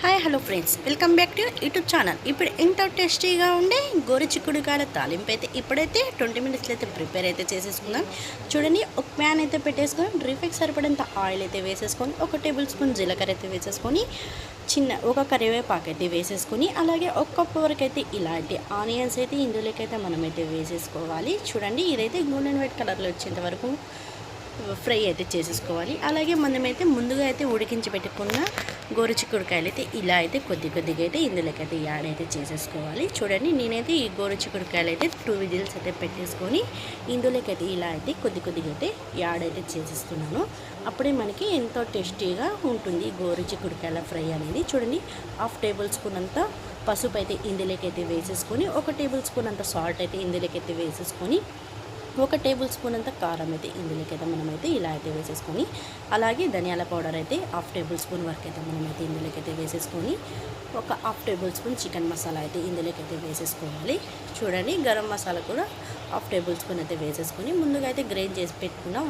Hi hello friends, welcome back to YouTube channel. ఇప్పుడు ఎంతో టేస్టీగా ఉండే గోరుచిక్కుడుకాయల తాలింపు అయితే ఇప్పుడైతే 20 మినిట్స్లో అయితే ప్రిపేర్ అయితే చేసేసుకుందాం. చూడండి, ఒక ప్యాన్ అయితే పెట్టేసుకొని డ్రీఫ్కి సరిపడంత ఆయిల్ అయితే వేసేసుకొని 1 టేబుల్ స్పూన్ జీలకర్ర అయితే వేసేసుకొని ఒక కరివేపాకు అయితే వేసేసుకొని అలాగే 1 కప్పు వరకు అయితే ఇలాంటి ఆనియన్స్ అయితే ఇందులోకైతే మనమైతే వేసేసుకోవాలి. చూడండి, ఇదైతే గోల్డెన్ వైట్ కలర్లో వచ్చేంత వరకు ఫ్రై అయితే చేసేసుకోవాలి. అలాగే మనమైతే ముందుగా అయితే ఉడికించి పెట్టుకున్న గోరుచిక్కుడుకాయలు అయితే ఇలా అయితే కొద్దిగా అయితే ఇందులోకైతే యాడ్ అయితే చేసేసుకోవాలి. చూడండి, నేనైతే ఈ గోరుచిక్కుడుకాయలు అయితే 2 విజిల్స్ అయితే పెట్టేసుకొని ఇందులోకైతే ఇలా అయితే కొద్దిగా అయితే యాడ్ అయితే చేసేస్తున్నాను. అప్పుడే మనకి ఎంతో టేస్టీగా ఉంటుంది గోరుచిక్కుడుకాయల ఫ్రై అనేది. చూడండి, 1/2 టేబుల్ స్పూన్ అంత పసుపు అయితే ఇందులోకైతే వేసేసుకొని 1 టేబుల్ స్పూన్ అంత సాల్ట్ అయితే ఇందులోకైతే వేసేసుకొని 1 టేబుల్ స్పూన్ అంత కారం అయితే ఇందులోకైతే మనమైతే ఇలా అయితే వేసేసుకొని అలాగే ధనియాల పౌడర్ అయితే 1/2 టేబుల్ స్పూన్ వరకు అయితే మనమైతే ఇందులోకైతే వేసేసుకొని 1/2 టేబుల్ స్పూన్ చికెన్ మసాలా అయితే ఇందులోకైతే వేసేసుకోవాలి. చూడండి, గరం మసాలా కూడా 1/2 టేబుల్ స్పూన్ అయితే వేసేసుకొని ముందుగా అయితే గ్రైండ్ చేసి పెట్టుకున్న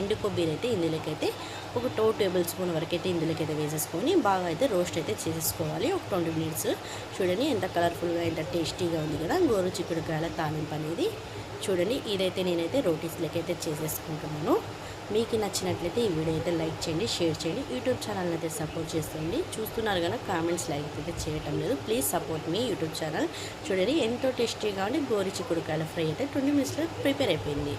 ఎండు కొబ్బరి అయితే ఇందులోకైతే ఒక 2 టేబుల్ స్పూన్ వరకు అయితే ఇందులోకైతే వేసేసుకొని బాగా అయితే రోస్ట్ అయితే చేసేసుకోవాలి ఒక 20 మినిట్స్. చూడండి, ఎంత కలర్ఫుల్గా ఎంత టేస్టీగా ఉంది కదా గోరుచిక్కుడుకాయల తాలింపు అనేది. చూడండి, ఇదైతే నేనైతే రోటీస్లోకి అయితే చేసేసుకుంటున్నాను. మీకు నచ్చినట్లయితే ఈ వీడియో అయితే లైక్ చేయండి, షేర్ చేయండి, యూట్యూబ్ ఛానల్ అయితే సపోర్ట్ చేస్తుంది. చూస్తున్నారు కదా, కామెంట్స్ లైక్ అయితే చేయటం లేదు. Please support me YouTube channel. చూడండి, ఎంతో టేస్టీగా ఉండి గోరుచిక్కుడుకాయల ఫ్రై అయితే 20 మినిట్స్లో ప్రిపేర్ అయిపోయింది.